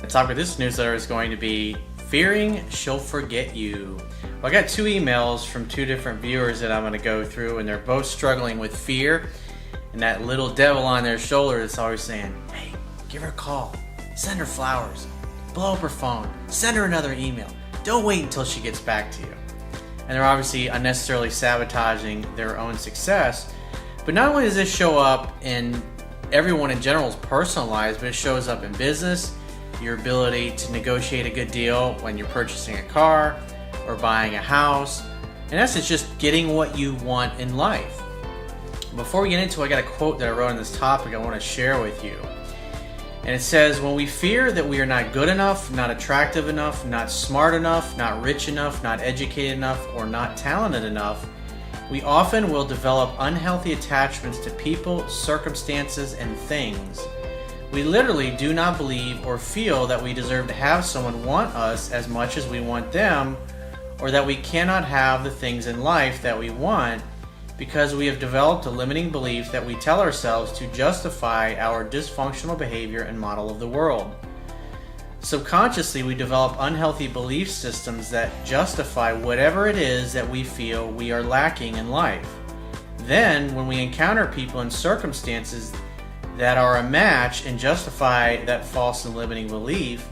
The topic of this newsletter is going to be fearing she'll forget you. Well, I got 2 emails from 2 different viewers that I'm going to go through, and they're both struggling with fear and that little devil on their shoulder that's always saying, hey, give her a call, send her flowers, blow up her phone, send her another email. Don't wait until she gets back to you. And they're obviously unnecessarily sabotaging their own success. But not only does this show up in everyone in general's personal lives, but it shows up in business, your ability to negotiate a good deal when you're purchasing a car or buying a house. In essence, just getting what you want in life. Before we get into it, I got a quote that I wrote on this topic I want to share with you. And it says, when we fear that we are not good enough, not attractive enough, not smart enough, not rich enough, not educated enough, or not talented enough, we often will develop unhealthy attachments to people, circumstances, and things. We literally do not believe or feel that we deserve to have someone want us as much as we want them, or that we cannot have the things in life that we want, because we have developed a limiting belief that we tell ourselves to justify our dysfunctional behavior and model of the world. Subconsciously, we develop unhealthy belief systems that justify whatever it is that we feel we are lacking in life. Then, when we encounter people and circumstances that are a match and justify that false and limiting belief,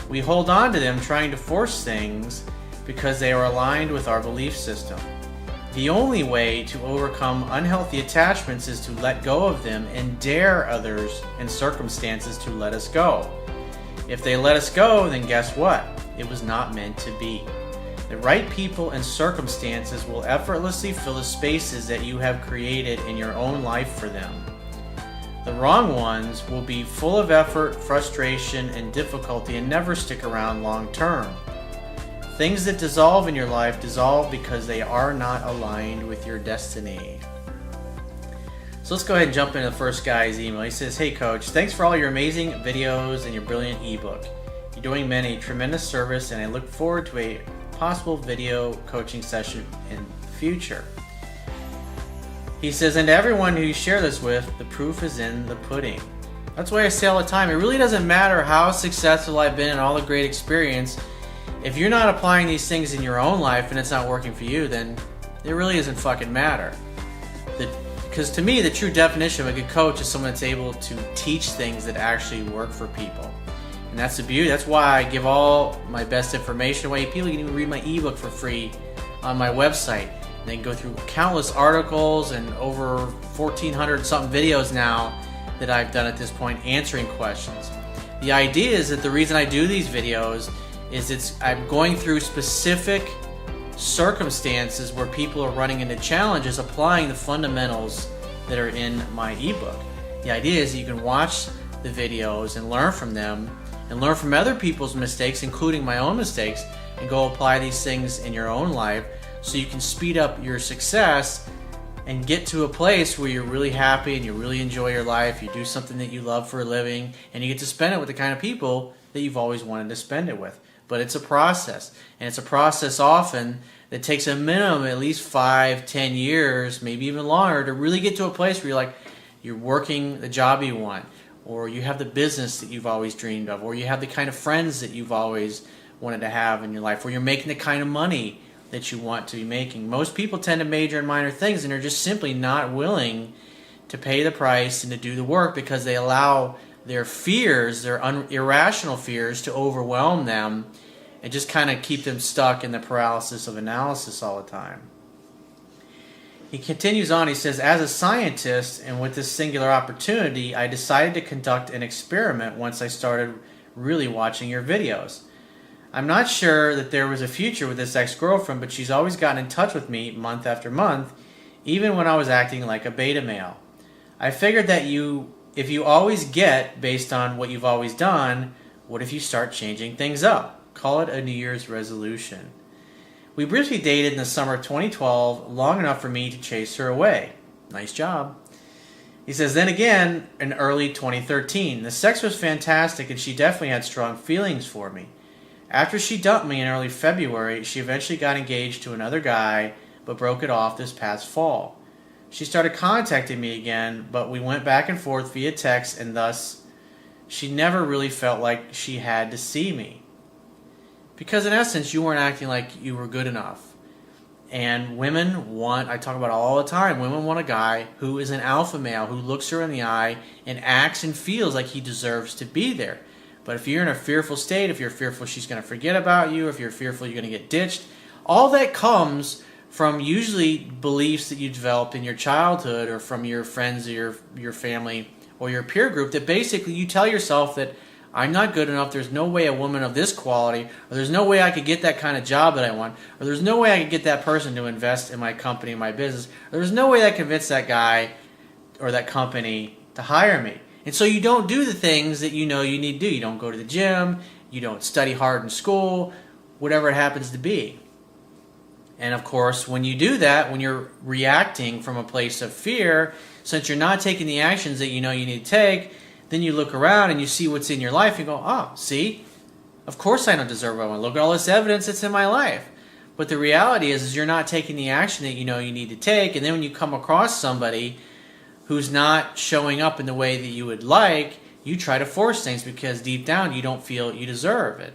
we hold on to them trying to force things because they are aligned with our belief system. The only way to overcome unhealthy attachments is to let go of them and dare others and circumstances to let us go. If they let us go, then guess what? It was not meant to be. The right people and circumstances will effortlessly fill the spaces that you have created in your own life for them. The wrong ones will be full of effort, frustration, and difficulty and never stick around long term. Things that dissolve in your life dissolve because they are not aligned with your destiny. So let's go ahead and jump into the first guy's email. He says, hey coach, thanks for all your amazing videos and your brilliant ebook. You're doing many tremendous service, and I look forward to a possible video coaching session in the future. He says, and to everyone who you share this with, the proof is in the pudding. That's why I say all the time, it really doesn't matter how successful I've been and all the great experience. If you're not applying these things in your own life and it's not working for you, then it really doesn't fucking matter. Because to me, the true definition of a good coach is someone that's able to teach things that actually work for people. And that's the beauty. That's why I give all my best information away. People can even read my ebook for free on my website. They can go through countless articles and over 1,400 something videos now that I've done at this point answering questions. The idea is that the reason I do these videos is I'm going through specific circumstances where people are running into challenges applying the fundamentals that are in my ebook. The idea is that you can watch the videos and learn from them and learn from other people's mistakes, including my own mistakes, and go apply these things in your own life so you can speed up your success and get to a place where you're really happy and you really enjoy your life, you do something that you love for a living, and you get to spend it with the kind of people that you've always wanted to spend it with. But it's a process, and it's a process often that takes a minimum at least 5-10 years, maybe even longer, to really get to a place where you're working the job you want, or you have the business that you've always dreamed of, or you have the kind of friends that you've always wanted to have in your life, or you're making the kind of money that you want to be making. Most people tend to major in minor things, and they're just simply not willing to pay the price and to do the work because they allow their fears, their irrational fears, to overwhelm them and just kind of keep them stuck in the paralysis of analysis all the time. He continues on, he says, as a scientist and with this singular opportunity, I decided to conduct an experiment once I started really watching your videos. I'm not sure that there was a future with this ex-girlfriend, but she's always gotten in touch with me month after month, even when I was acting like a beta male. I figured that if you always get based on what you've always done, what if you start changing things up? Call it a New Year's resolution. We briefly dated in the summer of 2012, long enough for me to chase her away. Nice job. He says, then again, in early 2013, the sex was fantastic and she definitely had strong feelings for me. After she dumped me in early February, she eventually got engaged to another guy, but broke it off this past fall. She started contacting me again, but we went back and forth via text, and thus she never really felt like she had to see me. Because in essence, you weren't acting like you were good enough. And women want, I talk about it all the time, women want a guy who is an alpha male, who looks her in the eye and acts and feels like he deserves to be there. But if you're in a fearful state, if you're fearful she's going to forget about you, if you're fearful you're going to get ditched, all that comes from usually beliefs that you developed in your childhood or from your friends or your family or your peer group, that basically you tell yourself that I'm not good enough, there's no way a woman of this quality, or there's no way I could get that kind of job that I want, or there's no way I could get that person to invest in my company, my business, or there's no way I convince that guy or that company to hire me. And so you don't do the things that you know you need to do. You don't go to the gym, you don't study hard in school, whatever it happens to be. And of course, when you do that, when you're reacting from a place of fear, since you're not taking the actions that you know you need to take, then you look around and you see what's in your life and go, oh, see, of course I don't deserve what I want. Look at all this evidence that's in my life. But the reality is you're not taking the action that you know you need to take. And then when you come across somebody who's not showing up in the way that you would like, you try to force things because deep down you don't feel you deserve it.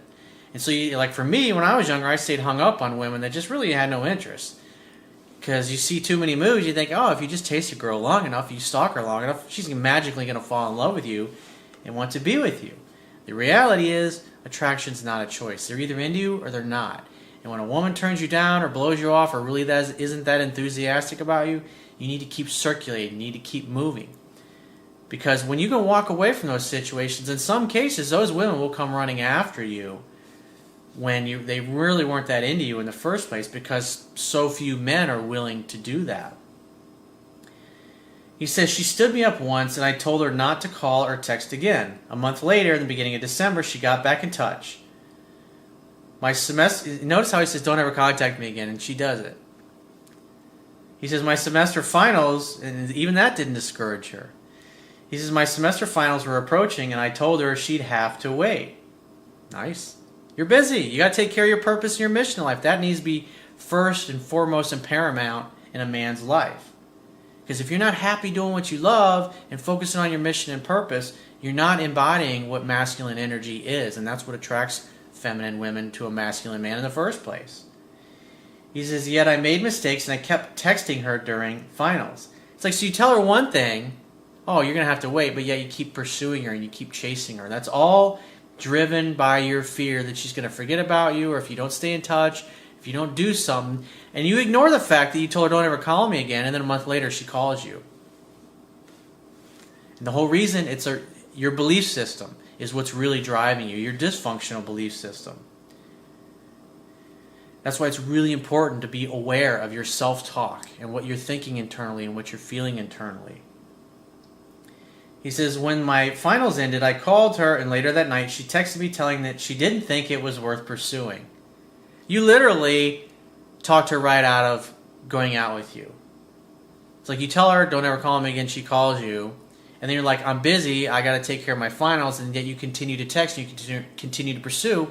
And so, like for me, when I was younger, I stayed hung up on women that just really had no interest. Because you see too many movies, you think, oh, if you just taste a girl long enough, you stalk her long enough, she's magically going to fall in love with you and want to be with you. The reality is, attraction's not a choice. They're either into you or they're not. And when a woman turns you down or blows you off or really isn't that enthusiastic about you, you need to keep circulating, you need to keep moving. Because when you can walk away from those situations, in some cases, those women will come running after you when they really weren't that into you in the first place, because so few men are willing to do that. He says, she stood me up once and I told her not to call or text again. A month later, in the beginning of December, she got back in touch. My semester, notice how he says, don't ever contact me again, and she does it. He says, my semester finals, and even that didn't discourage her. He says, my semester finals were approaching and I told her she'd have to wait. Nice. You're busy. You got to take care of your purpose and your mission in life. That needs to be first and foremost and paramount in a man's life. Because if you're not happy doing what you love and focusing on your mission and purpose, you're not embodying what masculine energy is. And that's what attracts feminine women to a masculine man in the first place. He says, yet I made mistakes and I kept texting her during finals. It's like, so you tell her one thing, oh, you're going to have to wait, but yet you keep pursuing her and you keep chasing her. That's all driven by your fear that she's going to forget about you, or if you don't stay in touch, if you don't do something, and you ignore the fact that you told her don't ever call me again, and then a month later she calls you. And the whole reason your belief system is what's really driving you, your dysfunctional belief system. That's why it's really important to be aware of your self-talk and what you're thinking internally and what you're feeling internally. He says, when my finals ended, I called her, and later that night she texted me telling that she didn't think it was worth pursuing. You literally talked her right out of going out with you. It's like you tell her, don't ever call me again, she calls you, and then you're like, I'm busy, I got to take care of my finals, and yet you continue to text, and you continue to pursue,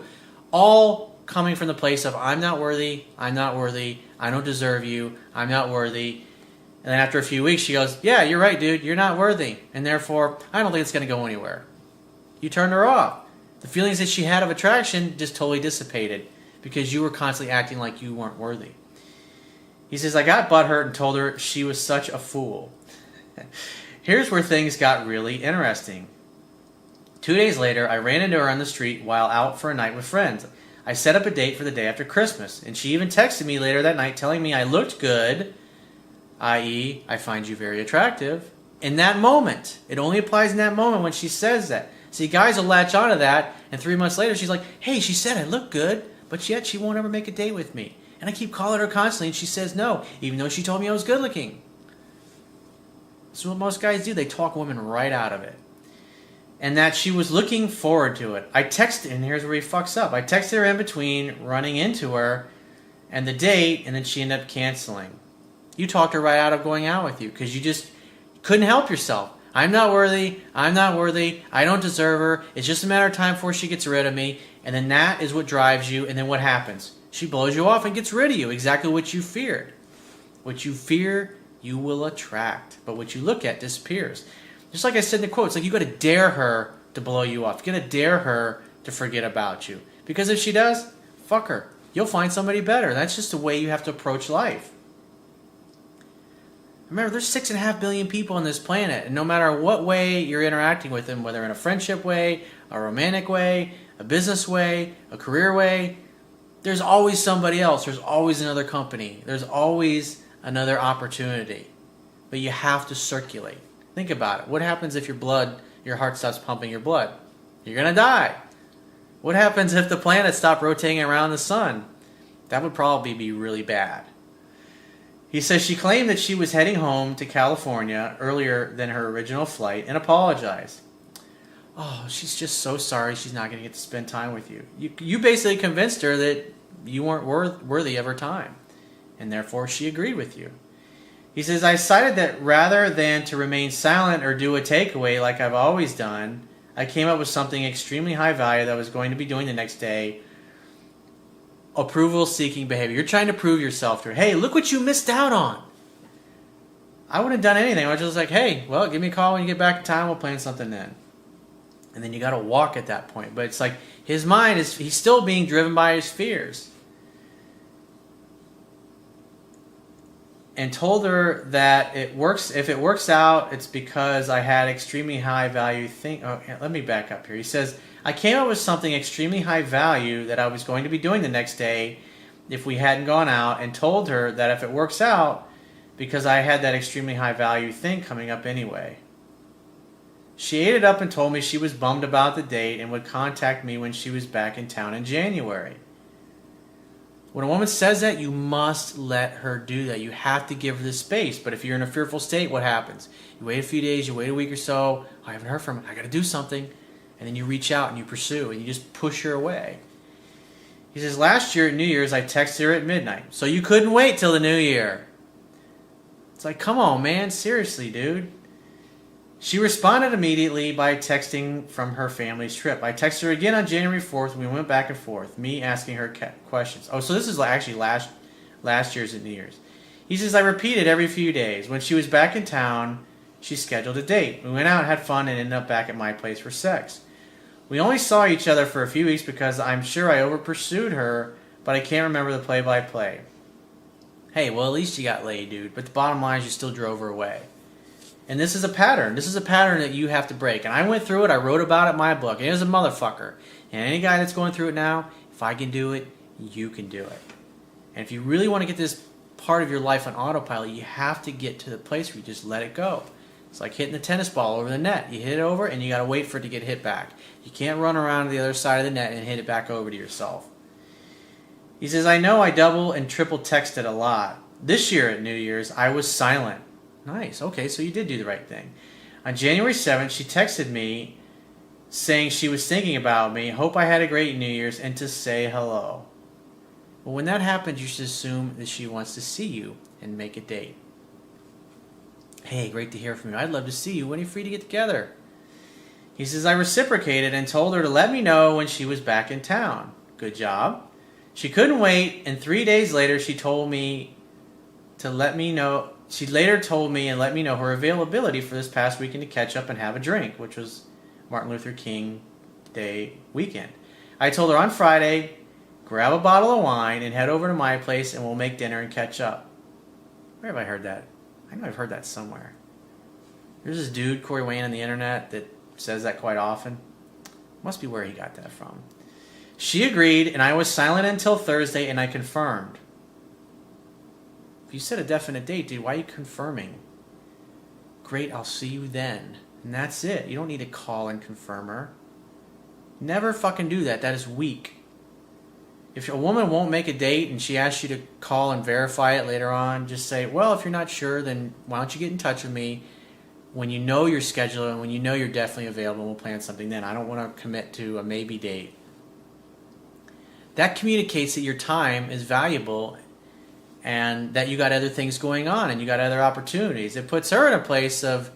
all coming from the place of, I'm not worthy, I don't deserve you, I'm not worthy. And then after a few weeks, she goes, yeah, you're right, dude. You're not worthy. And therefore, I don't think it's going to go anywhere. You turned her off. The feelings that she had of attraction just totally dissipated because you were constantly acting like you weren't worthy. He says, I got butthurt and told her she was such a fool. Here's where things got really interesting. 2 days later, I ran into her on the street while out for a night with friends. I set up a date for the day after Christmas, and she even texted me later that night telling me I looked good, i.e., I find you very attractive, in that moment. It only applies in that moment when she says that. See, guys will latch onto that, and 3 months later she's like, hey, she said I look good, but yet she won't ever make a date with me. And I keep calling her constantly, and she says no, even though she told me I was good looking. This is what most guys do. They talk women right out of it. And that she was looking forward to it. I texted, and here's where he fucks up. I texted her in between running into her and the date, and then she ended up canceling. You talked her right out of going out with you because you just couldn't help yourself. I'm not worthy, I don't deserve her, it's just a matter of time before she gets rid of me, and then that is what drives you, and then what happens? She blows you off and gets rid of you, exactly what you feared. What you fear, you will attract, but what you look at disappears. Just like I said in the quote, it's like you got to dare her to blow you off. You're going to dare her to forget about you. Because if she does, fuck her. You'll find somebody better. That's just the way you have to approach life. Remember, there's 6.5 billion people on this planet, and no matter what way you're interacting with them, whether in a friendship way, a romantic way, a business way, a career way, there's always somebody else. There's always another company. There's always another opportunity. But you have to circulate. Think about it. What happens if your heart stops pumping your blood? You're going to die. What happens if the planets stop rotating around the sun? That would probably be really bad. He says she claimed that she was heading home to California earlier than her original flight and apologized. Oh, she's just so sorry she's not going to get to spend time with you. You basically convinced her that you weren't worthy of her time, and therefore she agreed with you. He says, I decided that rather than to remain silent or do a takeaway like I've always done, I came up with something extremely high value that I was going to be doing the next day. Approval-seeking behavior. You're trying to prove yourself to her. Hey, look what you missed out on. I wouldn't have done anything. I was just like, hey, well, give me a call when you get back in town. We'll plan something then. And then you got to walk at that point. But it's like his mind he's still being driven by his fears. And told her that if it works out, it's because I had extremely high value thing. Oh, let me back up here. He says, I came up with something extremely high value that I was going to be doing the next day if we hadn't gone out, and told her that if it works out, because I had that extremely high value thing coming up anyway. She ate it up and told me she was bummed about the date and would contact me when she was back in town in January. When a woman says that, you must let her do that. You have to give her the space. But if you're in a fearful state, what happens? You wait a few days, you wait a week or so. I haven't heard from her. I got to do something. And then you reach out and you pursue and you just push her away. He says, last year at New Year's, I texted her at midnight. So you couldn't wait till the new year. It's like, come on, man. Seriously, dude. She responded immediately by texting from her family's trip. I texted her again on January 4th, and we went back and forth, me asking her questions. Oh, so this is actually last year's at New Year's. He says, I repeated every few days. When she was back in town, she scheduled a date. We went out, had fun, and ended up back at my place for sex. We only saw each other for a few weeks because I'm sure I over-pursued her, but I can't remember the play-by-play. Hey, well, at least you got laid, dude. But the bottom line is you still drove her away. And this is a pattern. This is a pattern that you have to break. And I went through it. I wrote about it in my book. And it was a motherfucker. And any guy that's going through it now, if I can do it, you can do it. And if you really want to get this part of your life on autopilot, you have to get to the place where you just let it go. It's like hitting the tennis ball over the net. You hit it over, and you got to wait for it to get hit back. You can't run around to the other side of the net and hit it back over to yourself. He says, I know I double and triple texted a lot. This year at New Year's, I was silent. Nice. Okay, so you did do the right thing. On January 7th, she texted me saying she was thinking about me, hope I had a great New Year's, and to say hello. Well, when that happens, you should assume that she wants to see you and make a date. Hey, great to hear from you. I'd love to see you. When are you free to get together? He says, I reciprocated and told her to let me know when she was back in town. Good job. She couldn't wait, and 3 days later, she told me to let me know. She later told me and let me know her availability for this past weekend to catch up and have a drink, which was Martin Luther King Day weekend. I told her on Friday, grab a bottle of wine and head over to my place and we'll make dinner and catch up. Where have I heard that? I know I've heard that somewhere. There's this dude, Corey Wayne, on the internet that says that quite often. Must be where he got that from. She agreed, and I was silent until Thursday, and I confirmed. If you set a definite date, dude, why are you confirming? Great, I'll see you then. And that's it. You don't need to call and confirm her. Never fucking do that. That is weak. If a woman won't make a date and she asks you to call and verify it later on, just say, well, if you're not sure, then why don't you get in touch with me when you know your schedule and when you know you're definitely available, and we'll plan something then. I don't want to commit to a maybe date. That communicates that your time is valuable and that you got other things going on and you got other opportunities. It puts her in a place of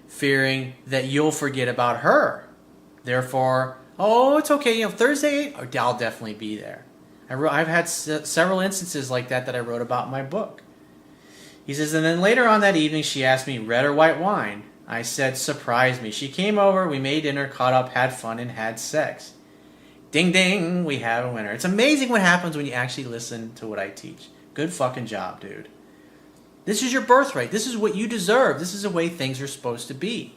fearing that you'll forget about her. Therefore, oh, it's okay. Thursday, I'll definitely be there. I've had several instances like that I wrote about in my book. He says, and then later on that evening, she asked me, red or white wine? I said, surprise me. She came over, we made dinner, caught up, had fun, and had sex. Ding ding, we have a winner. It's amazing what happens when you actually listen to what I teach. Good fucking job, dude. This is your birthright. This is what you deserve. This is the way things are supposed to be.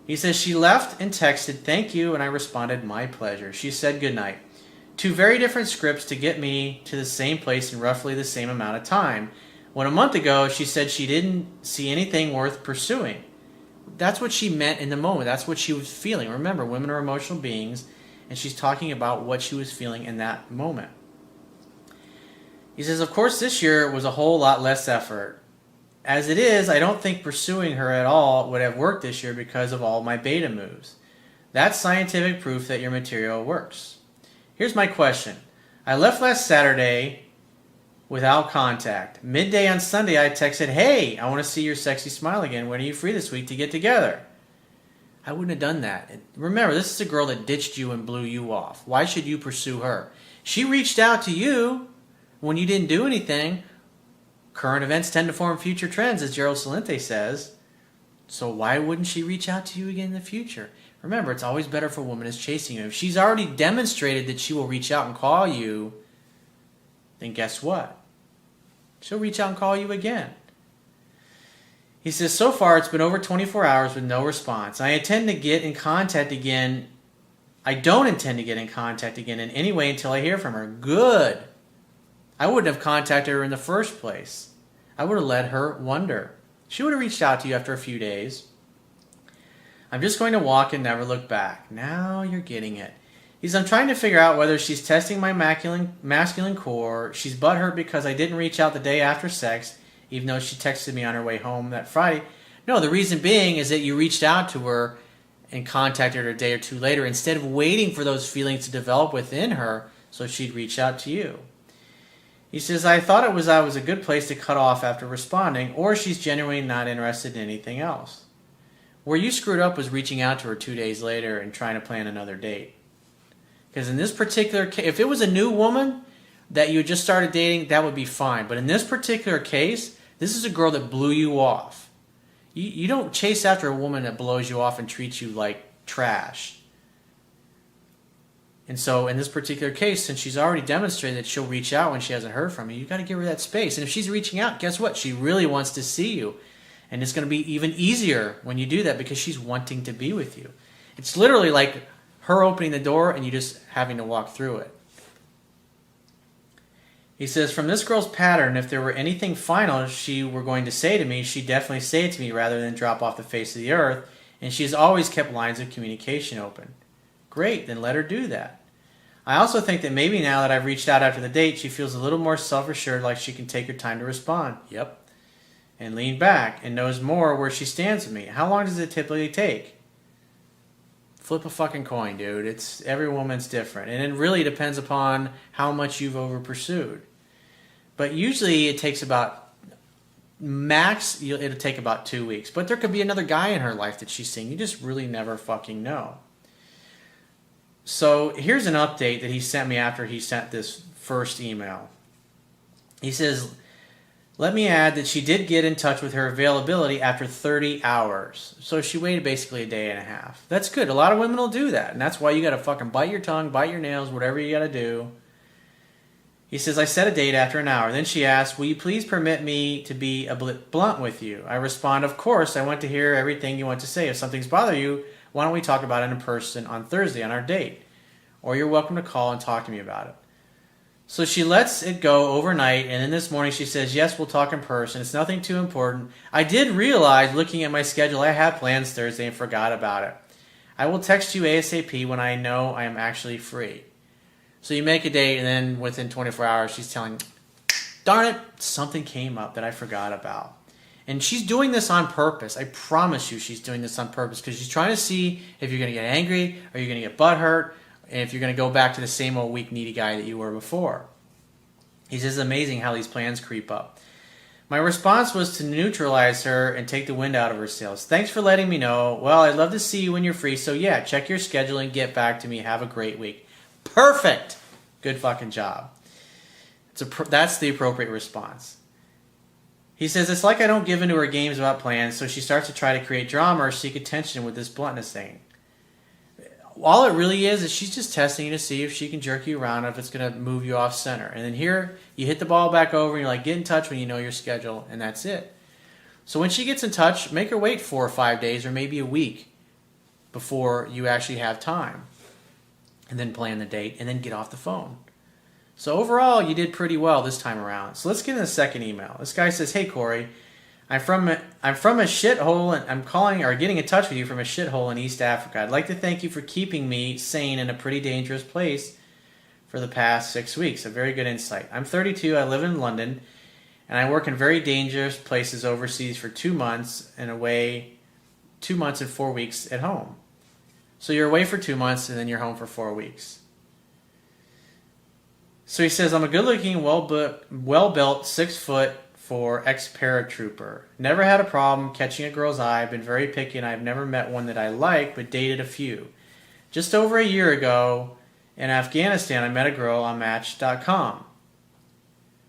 He says, she left and texted, thank you, and I responded, my pleasure. She said goodnight. 2 very different scripts to get me to the same place in roughly the same amount of time. When a month ago, she said she didn't see anything worth pursuing. That's what she meant in the moment. That's what she was feeling. Remember, women are emotional beings, and she's talking about what she was feeling in that moment. He says, of course, this year was a whole lot less effort. As it is, I don't think pursuing her at all would have worked this year because of all my beta moves. That's scientific proof that your material works. Here's my question. I left last Saturday without contact. Midday on Sunday, I texted, hey, I want to see your sexy smile again. When are you free this week to get together? I wouldn't have done that. Remember, this is a girl that ditched you and blew you off. Why should you pursue her? She reached out to you when you didn't do anything. Current events tend to form future trends, as Gerald Salente says. So why wouldn't she reach out to you again in the future? Remember, it's always better for a woman is chasing you. If she's already demonstrated that she will reach out and call you, then guess what? She'll reach out and call you again. He says, so far it's been over 24 hours with no response. I intend to get in contact again. I don't intend to get in contact again in any way until I hear from her. Good. I wouldn't have contacted her in the first place. I would have let her wonder. She would have reached out to you after a few days. I'm just going to walk and never look back. Now you're getting it. He says, I'm trying to figure out whether she's testing my masculine core. She's butthurt because I didn't reach out the day after sex, even though she texted me on her way home that Friday. No, the reason being is that you reached out to her and contacted her a day or two later instead of waiting for those feelings to develop within her so she'd reach out to you. He says, I thought I was a good place to cut off after responding, or she's genuinely not interested in anything else. Where you screwed up was reaching out to her 2 days later and trying to plan another date. Because in this particular case, if it was a new woman that you just started dating, that would be fine. But in this particular case, this is a girl that blew you off. You don't chase after a woman that blows you off and treats you like trash. And so in this particular case, since she's already demonstrated that she'll reach out when she hasn't heard from you, you got to give her that space. And if she's reaching out, guess what? She really wants to see you. And it's going to be even easier when you do that because she's wanting to be with you. It's literally like her opening the door and you just having to walk through it. He says, from this girl's pattern, if there were anything final she were going to say to me, she'd definitely say it to me rather than drop off the face of the earth. And she's always kept lines of communication open. Great, then let her do that. I also think that maybe now that I've reached out after the date, she feels a little more self-assured, like she can take her time to respond. Yep. And lean back and knows more where she stands with me. How long does it typically take? Flip a fucking coin, dude. Every woman's different. And it really depends upon how much you've over pursued. But usually it takes about, max, it'll take about 2 weeks. But there could be another guy in her life that she's seeing. You just really never fucking know. So here's an update that he sent me after he sent this first email. He says, let me add that she did get in touch with her availability after 30 hours. So she waited basically a day and a half. That's good. A lot of women will do that. And that's why you got to fucking bite your tongue, bite your nails, whatever you got to do. He says, I set a date after an hour. Then she asked, will you please permit me to be a bit blunt with you? I respond, of course. I want to hear everything you want to say. If something's bothering you, why don't we talk about it in person on Thursday on our date? Or you're welcome to call and talk to me about it. So she lets it go overnight, and then this morning she says, yes, we'll talk in person. It's nothing too important. I did realize, looking at my schedule, I have plans Thursday and forgot about it. I will text you ASAP when I know I am actually free. So you make a date, and then within 24 hours, she's telling, darn it, something came up that I forgot about. And she's doing this on purpose. I promise you she's doing this on purpose because she's trying to see if you're going to get angry or you're going to get butthurt, and if you're going to go back to the same old weak, needy guy that you were before. He says it's amazing how these plans creep up. My response was to neutralize her and take the wind out of her sails. Thanks for letting me know. Well, I'd love to see you when you're free. So yeah, check your schedule and get back to me. Have a great week. Perfect. Good fucking job. That's the appropriate response. He says, it's like I don't give into her games about plans, so she starts to try to create drama or seek attention with this bluntness thing. All it really is she's just testing you to see if she can jerk you around, if it's going to move you off center. And then here, you hit the ball back over, and you're like, get in touch when you know your schedule, and that's it. So when she gets in touch, make her wait 4 or 5 days or maybe a week before you actually have time. And then plan the date, and then get off the phone. So overall, you did pretty well this time around. So let's get in the second email. This guy says, hey, Corey, I'm from a shithole, and I'm calling or getting in touch with you from a shithole in East Africa. I'd like to thank you for keeping me sane in a pretty dangerous place for the past 6 weeks. A very good insight. I'm 32. I live in London, and I work in very dangerous places overseas for 2 months and away 2 months and 4 weeks at home. So you're away for 2 months, and then you're home for 4 weeks. So he says, I'm a good-looking, well-built, 6'4" ex-paratrooper. Never had a problem catching a girl's eye. I've been very picky, and I've never met one that I like, but dated a few. Just over a year ago in Afghanistan, I met a girl on Match.com.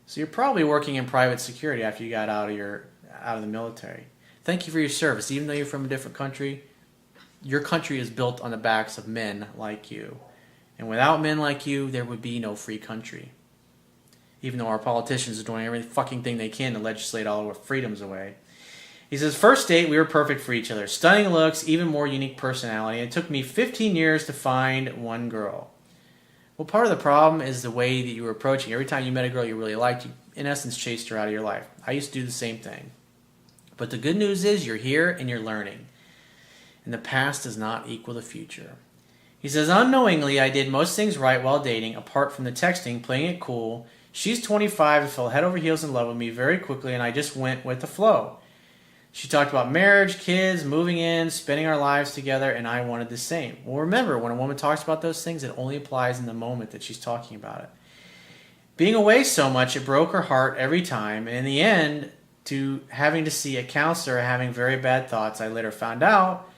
So you're probably working in private security after you got out of the military. Thank you for your service. Even though you're from a different country, your country is built on the backs of men like you. And without men like you, there would be no free country. Even though our politicians are doing every fucking thing they can to legislate all our freedoms away. He says, first date, we were perfect for each other. Stunning looks, even more unique personality. It took me 15 years to find one girl. Well, part of the problem is the way that you were approaching. Every time you met a girl you really liked, you, in essence, chased her out of your life. I used to do the same thing. But the good news is you're here and you're learning. And the past does not equal the future. He says, unknowingly, I did most things right while dating, apart from the texting, playing it cool. She's 25 and fell head over heels in love with me very quickly, and I just went with the flow. She talked about marriage, kids, moving in, spending our lives together, and I wanted the same. Well, remember, when a woman talks about those things, it only applies in the moment that she's talking about it. Being away so much, it broke her heart every time, and in the end, to having to see a counselor having very bad thoughts, I later found out.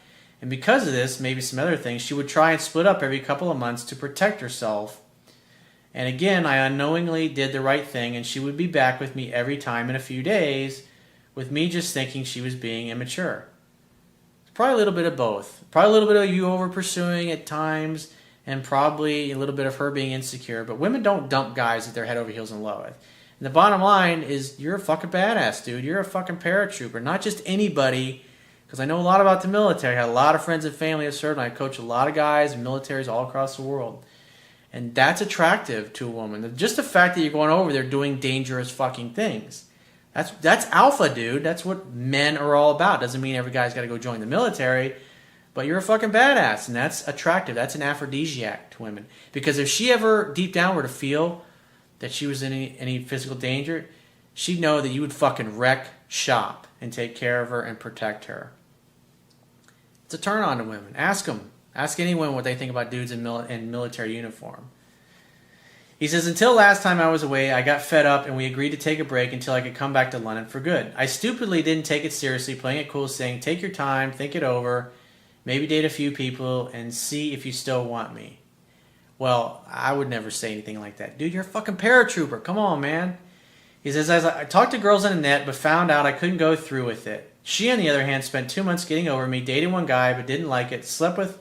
And because of this, maybe some other things, she would try and split up every couple of months to protect herself. And again, I unknowingly did the right thing, and she would be back with me every time in a few days, with me just thinking she was being immature. It's probably a little bit of both. Probably a little bit of you over-pursuing at times, and probably a little bit of her being insecure. But women don't dump guys that they're head over heels in love with. And the bottom line is, you're a fucking badass, dude. You're a fucking paratrooper. Not just anybody. Because I know a lot about the military. I had a lot of friends and family that served, and I coach a lot of guys in militaries all across the world. And that's attractive to a woman. Just the fact that you're going over there doing dangerous fucking things. That's alpha, dude. That's what men are all about. Doesn't mean every guy's got to go join the military, but you're a fucking badass, and that's attractive. That's an aphrodisiac to women. Because if she ever deep down were to feel that she was in any physical danger, she'd know that you would fucking wreck shop and take care of her and protect her. It's a turn on to women. Ask them. Ask anyone what they think about dudes in military uniform. He says, until last time I was away, I got fed up and we agreed to take a break until I could come back to London for good. I stupidly didn't take it seriously, playing it cool, saying, take your time, think it over, maybe date a few people, and see if you still want me. Well, I would never say anything like that. Dude, you're a fucking paratrooper. Come on, man. He says, as I talked to girls on the net, but found out I couldn't go through with it. She, on the other hand, spent 2 months getting over me, dated one guy, but didn't like it, slept with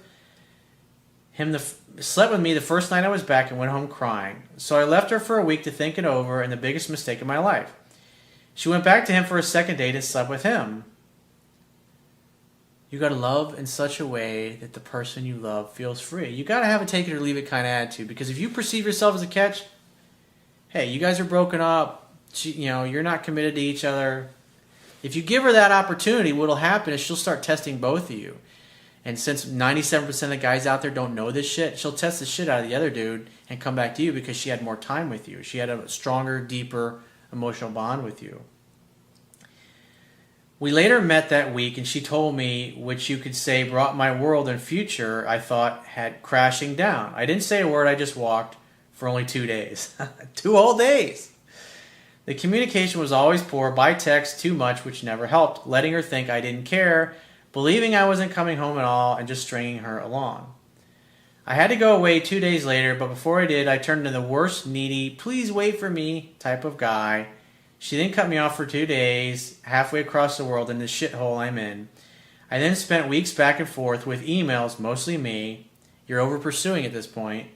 me the first night I was back and went home crying. So I left her for a week to think it over, and the biggest mistake of my life. She went back to him for a second date and slept with him. You got to love in such a way that the person you love feels free. You got to have a take it or leave it kind of attitude, because if you perceive yourself as a catch, hey, you guys are broken up, you're not committed to each other. If you give her that opportunity, what'll happen is she'll start testing both of you. And since 97% of the guys out there don't know this shit, she'll test the shit out of the other dude and come back to you because she had more time with you. She had a stronger, deeper emotional bond with you. We later met that week, and she told me, which you could say brought my world and future, I thought, had crashing down. I didn't say a word, I just walked for only 2 days. 2 whole days! The communication was always poor, by text too much, which never helped, letting her think I didn't care, believing I wasn't coming home at all, and just stringing her along. I had to go away 2 days later, but before I did, I turned into the worst needy, please wait for me type of guy She then cut me off for 2 days, halfway across the world in the shithole I'm in. I then spent weeks back and forth with emails, mostly me. You're over pursuing at this point.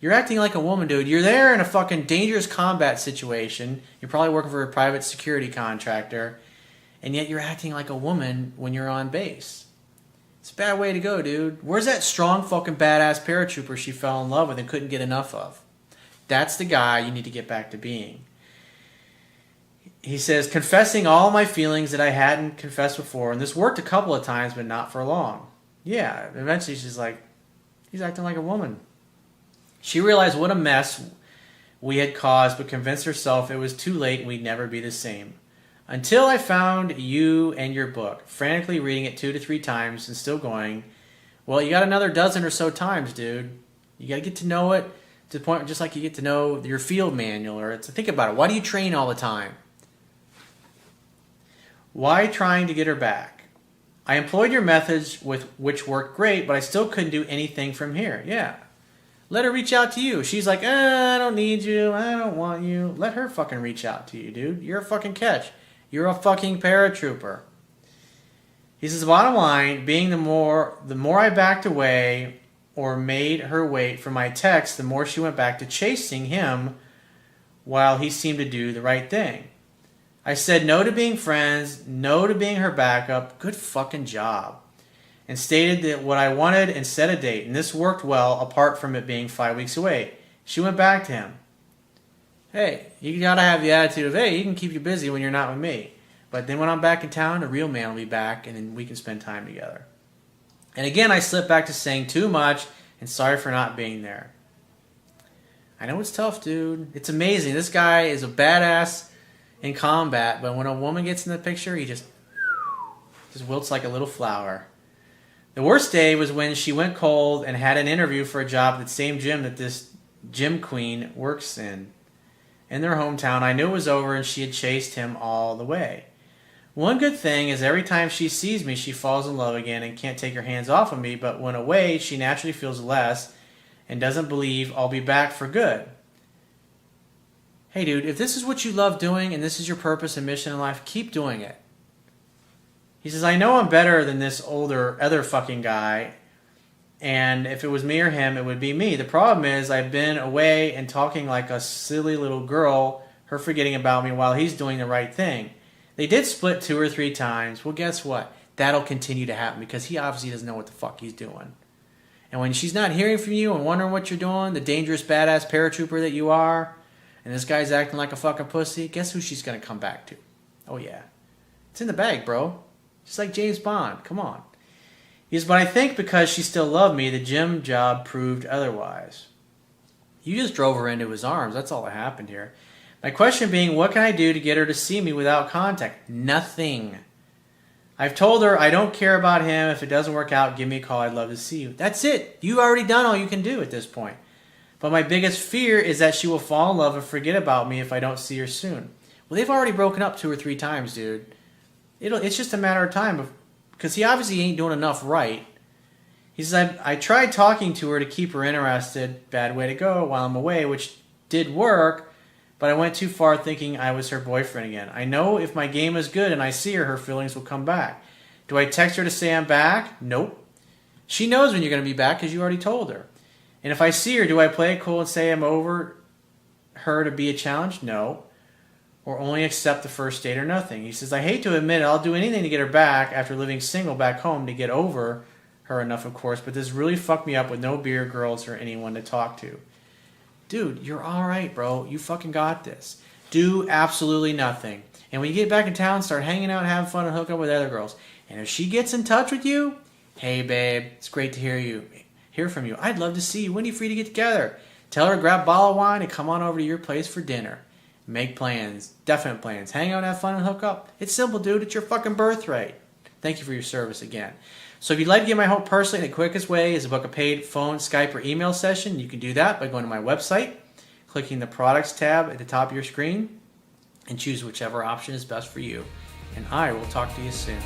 You're acting like a woman, dude. You're there in a fucking dangerous combat situation. You're probably working for a private security contractor. And yet you're acting like a woman when you're on base. It's a bad way to go, dude. Where's that strong fucking badass paratrooper she fell in love with and couldn't get enough of? That's the guy you need to get back to being. He says, confessing all my feelings that I hadn't confessed before. And this worked a couple of times, but not for long. Yeah, eventually she's like, he's acting like a woman. She realized what a mess we had caused, but convinced herself it was too late and we'd never be the same. Until I found you and your book, frantically reading it 2 to 3 times and still going, well, you got another dozen or so times, dude. You got to get to know it to the point just like you get to know your field manual. Or think about it. Why do you train all the time? Why trying to get her back? I employed your methods which worked great, but I still couldn't do anything from here. Yeah. Let her reach out to you. She's like, I don't need you. I don't want you. Let her fucking reach out to you, dude. You're a fucking catch. You're a fucking paratrooper. He says, bottom line, being the more I backed away or made her wait for my text, the more she went back to chasing him while he seemed to do the right thing. I said no to being friends, no to being her backup. Good fucking job. And stated that what I wanted and set a date. And this worked well, apart from it being 5 weeks away. She went back to him. Hey, you gotta have the attitude of, hey, you can keep you busy when you're not with me. But then when I'm back in town, the real man will be back, and then we can spend time together. And again, I slipped back to saying too much, and sorry for not being there. I know it's tough, dude. It's amazing. This guy is a badass in combat, but when a woman gets in the picture, he just wilts like a little flower. The worst day was when she went cold and had an interview for a job at the same gym that this gym queen works in their hometown. I knew it was over and she had chased him all the way. One good thing is every time she sees me, she falls in love again and can't take her hands off of me, but when away, she naturally feels less and doesn't believe I'll be back for good. Hey dude, if this is what you love doing and this is your purpose and mission in life, keep doing it. He says, I know I'm better than this other fucking guy, and if it was me or him, it would be me. The problem is I've been away and talking like a silly little girl, her forgetting about me while he's doing the right thing. They did split 2 or 3 times. Well, guess what? That'll continue to happen because he obviously doesn't know what the fuck he's doing. And when she's not hearing from you and wondering what you're doing, the dangerous badass paratrooper that you are, and this guy's acting like a fucking pussy, guess who she's going to come back to? Oh, yeah. It's in the bag, bro. Just like James Bond. Come on. He says, but I think because she still loved me, the gym job proved otherwise. You just drove her into his arms. That's all that happened here. My question being, what can I do to get her to see me without contact? Nothing. I've told her I don't care about him. If it doesn't work out, give me a call. I'd love to see you. That's it. You've already done all you can do at this point. But my biggest fear is that she will fall in love and forget about me if I don't see her soon. Well, they've already broken up 2 or 3 times, dude. It's just a matter of time because he obviously ain't doing enough right. He says, I tried talking to her to keep her interested. Bad way to go while I'm away, which did work, but I went too far thinking I was her boyfriend again. I know if my game is good and I see her, her feelings will come back. Do I text her to say I'm back? Nope. She knows when you're going to be back because you already told her. And if I see her, do I play it cool and say I'm over her to be a challenge? No. Or only accept the first date or nothing. He says, I hate to admit it, I'll do anything to get her back after living single back home to get over her enough, of course, but this really fucked me up with no beer, girls, or anyone to talk to. Dude, you're alright, bro. You fucking got this. Do absolutely nothing. And when you get back in town, start hanging out, having fun, and hook up with other girls. And if she gets in touch with you, hey, babe, it's great to hear from you. I'd love to see you. When are you free to get together? Tell her to grab a bottle of wine and come on over to your place for dinner. Make plans. Definite plans. Hang out, have fun, and hook up. It's simple, dude. It's your fucking birthright. Thank you for your service again. So if you'd like to get my help personally, the quickest way is to book a paid phone, Skype, or email session. You can do that by going to my website, clicking the products tab at the top of your screen, and choose whichever option is best for you. And I will talk to you soon.